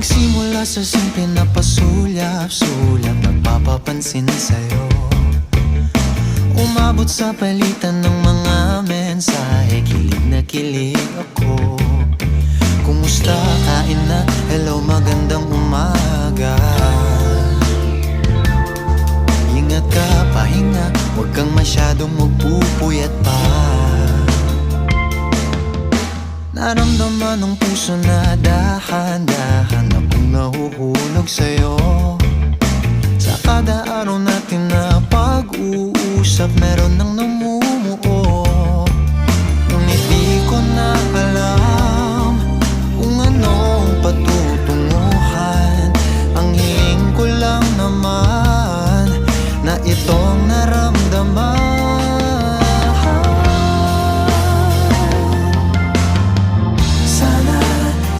Nagsimula sa simple na pasulyap-sulyap, nagpapapansin sa'yo. Umabot sa palitan ng mga mensahe, kilig na kilig ako. Kumusta, kain na, hello, magandang umaga. Ingat ka, pahinga, huwag kang masyadong magpupuyat pa. Naramdaman ng puso na dahan-dahan akong nahuhulog sa'yo. Sa kada araw natin na pag-uusap, meron ng